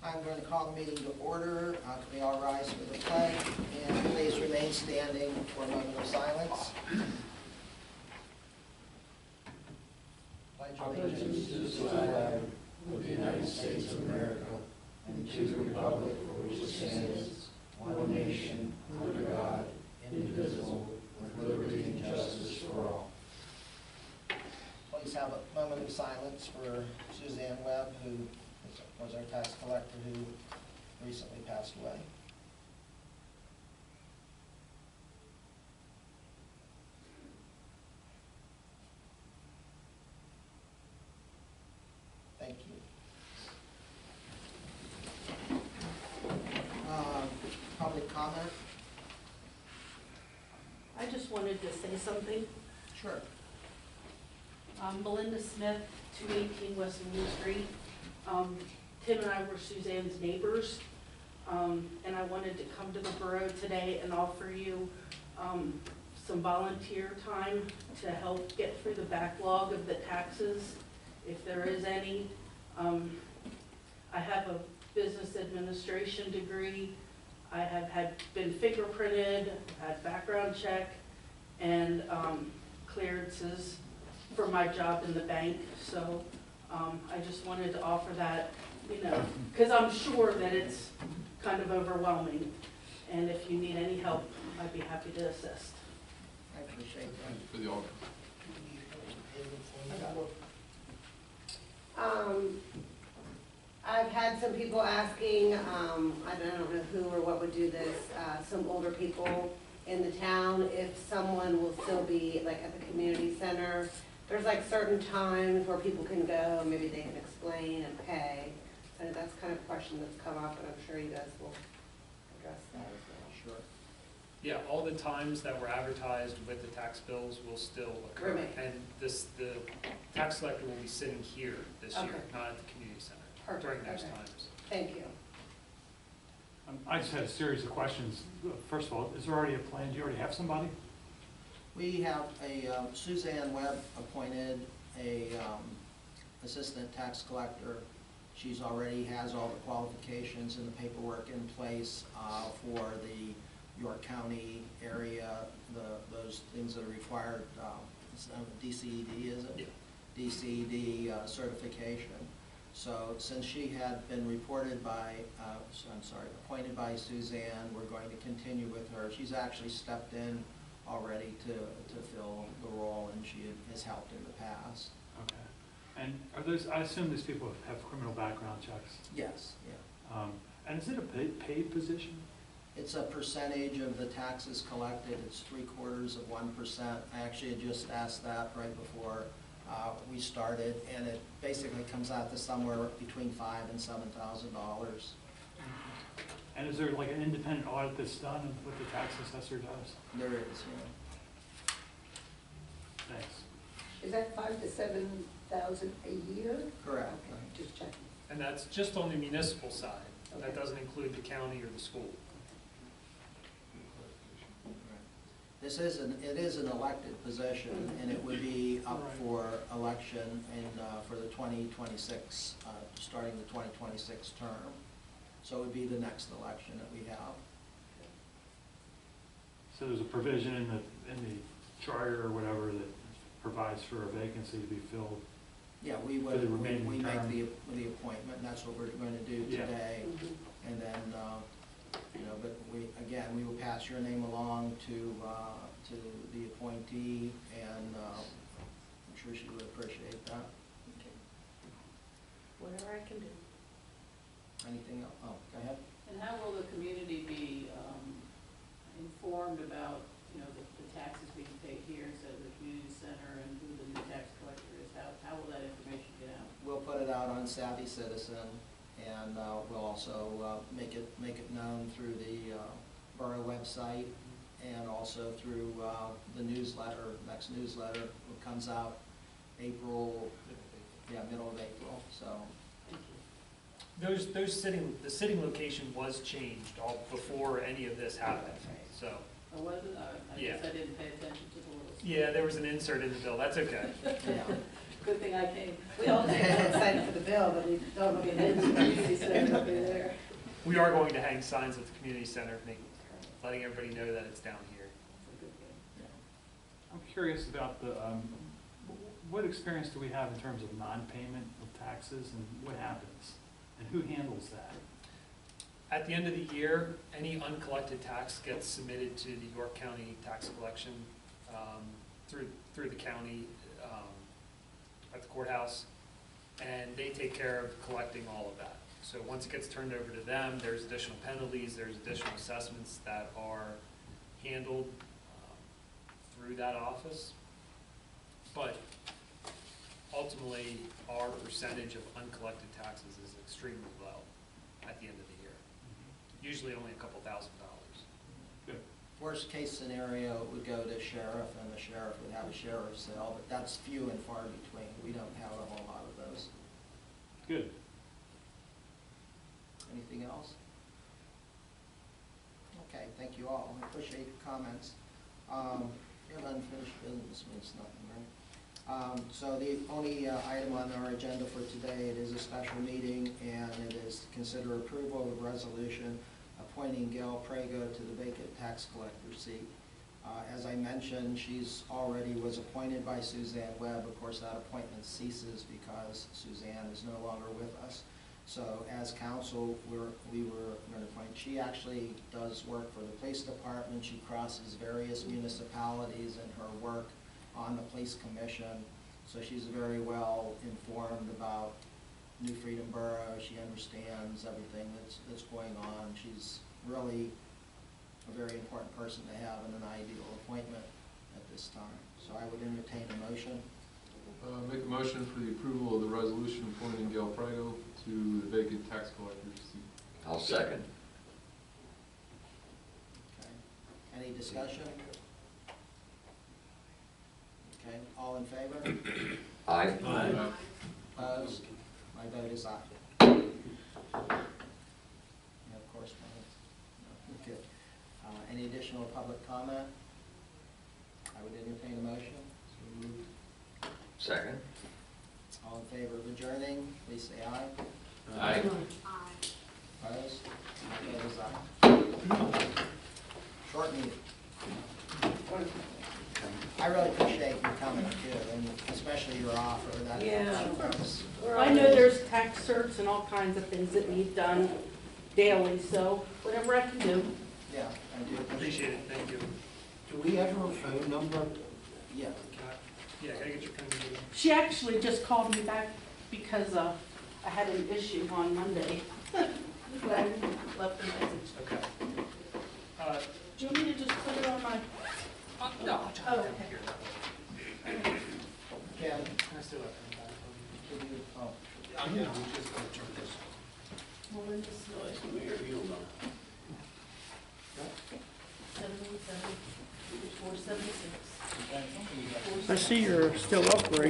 I'm going to call the meeting to order. Can we all rise for the pledge? And please remain standing for a moment of silence. Pledge Allegiance to the flag of the United States of America and to the republic for which it stands, one nation, under God, indivisible, with liberty and justice for all. Please have a moment of silence for Suzanne Webb, who was our tax collector who recently passed away. Thank you. Public comment? I just wanted to say something. Sure. Melinda Smith, 218 West Main Street. Tim and I were Suzanne's neighbors, and I wanted to come to the borough today and offer you some volunteer time to help get through the backlog of the taxes, if there is any. I have a business administration degree. I have been fingerprinted, had background check, and clearances for my job in the bank. So I just wanted to offer that, you know, because I'm sure that it's kind of overwhelming. And if you need any help, I'd be happy to assist. I appreciate that. Thank you for the offer. I've had some people asking, I don't know who or what would do this, some older people in the town, if someone will still be like at the community center. There's like certain times where people can go, maybe they can explain and pay. So that's kind of a question that's come up, and I'm sure you guys will address that as well. Sure. Yeah, all the times that were advertised with the tax bills will still occur. Remain. And the tax collector will be sitting here this year, Okay. not at the community center, Perfect. during those Okay. times. Thank you. I just had a series of questions. First of all, is there already a plan? Do you already have somebody? We have a Suzanne Webb appointed a assistant tax collector. She's already has all the qualifications and the paperwork in place for the York County area, those things that are required, DCED, is it? Yeah. DCED certification. So since she had been appointed by Suzanne, we're going to continue with her. She's actually stepped in already to fill the role, and she has helped in the past. Okay. And are those, I assume these people have criminal background checks? Yes, yeah. And is it a paid position? It's a percentage of the taxes collected. It's 3/4%. I actually had just asked that right before we started, and it basically comes out to somewhere between $5,000 and $7,000. And is there like an independent audit that's done of what the tax assessor does? There is, yeah. Thanks. Is that 5,000 to 7,000 a year? Correct. Okay, just checking. And that's just on the municipal side. That Okay. doesn't include the county or the school. It is an elected position, and it would be up for election for the 2026, starting the 2026 term. So it would be the next election that we have. So there's a provision in the charter or whatever that provides for a vacancy to be filled. Yeah, we For the remaining make term. the appointment, and that's what we're going to do Yeah. today. And then, you know, but we will pass your name along to the appointee, and I'm sure she would appreciate that. Whatever I can do. Anything else? Oh, go ahead. And how will the community be informed about, you know, the taxes being paid here instead of the community center, and who the new tax collector is? How will that information get out? We'll put it out on Savvy Citizen, and we'll also make it known through the Borough website, and also through the newsletter. Next newsletter comes out middle of April. So. The sitting location was changed all before any of this happened. So. Or was it? I Yeah. guess I didn't pay attention to the rules. Yeah, there was an insert in the bill. That's okay. Yeah. Good thing I came. We all get excited for the bill, but we don't know the community center will be there. We are going to hang signs at the community center, letting everybody know that it's down here. I'm curious about the, what experience do we have in terms of non-payment of taxes and what happens? And who handles that? At the end of the year, any uncollected tax gets submitted to the York County Tax Collection through the county at the courthouse, and they take care of collecting all of that. So once it gets turned over to them, there's additional penalties, there's additional assessments that are handled through that office. But ultimately, our percentage of uncollected taxes is extremely low at the end of the year. Usually only a couple $1,000. Good. Worst case scenario, it would go to sheriff, and the sheriff would have a sheriff's sale, but that's few and far between. We don't have a whole lot of those. Good. Anything else? Okay, thank you all. I appreciate your comments. We have unfinished business, means nothing, right? So the only item on our agenda for today, it is a special meeting, and it is to consider approval of a resolution appointing Gail Prego to the vacant tax collector seat. As I mentioned, she's already was appointed by Suzanne Webb. Of course, that appointment ceases because Suzanne is no longer with us. So as council, we were going to appoint, she actually does work for the police department. She crosses various municipalities in her work on the police commission. So she's very well informed about New Freedom Borough. She understands everything that's going on. She's really a very important person to have in an ideal appointment at this time. So I would entertain a motion. Make a motion for the approval of the resolution appointing Gail Prego to the vacant tax collector's seat. I'll second. Okay. Any discussion? Okay, all in favor? Aye. Opposed? My vote is aye. You have correspondence? No, good. Any additional public comment? I would entertain a motion. So moved. Second. All in favor of adjourning, please say aye. Aye. Opposed? My vote is aye. Short meeting. I really appreciate you coming too, and especially your offer. That was- I know there's tax certs and all kinds of things that need done daily, so whatever I can do. Yeah, I do Appreciate it, thank you. Do we have her phone number? Yeah. Can I get your pen? She actually just called me back because I had an issue on Monday. But I left a message. Okay. Do you want me to just put it on my? No. Oh, okay. Ken, Can I steal that pen back from you? can you, oh, Well, then just. 717, 476. I see you're still up, Ray.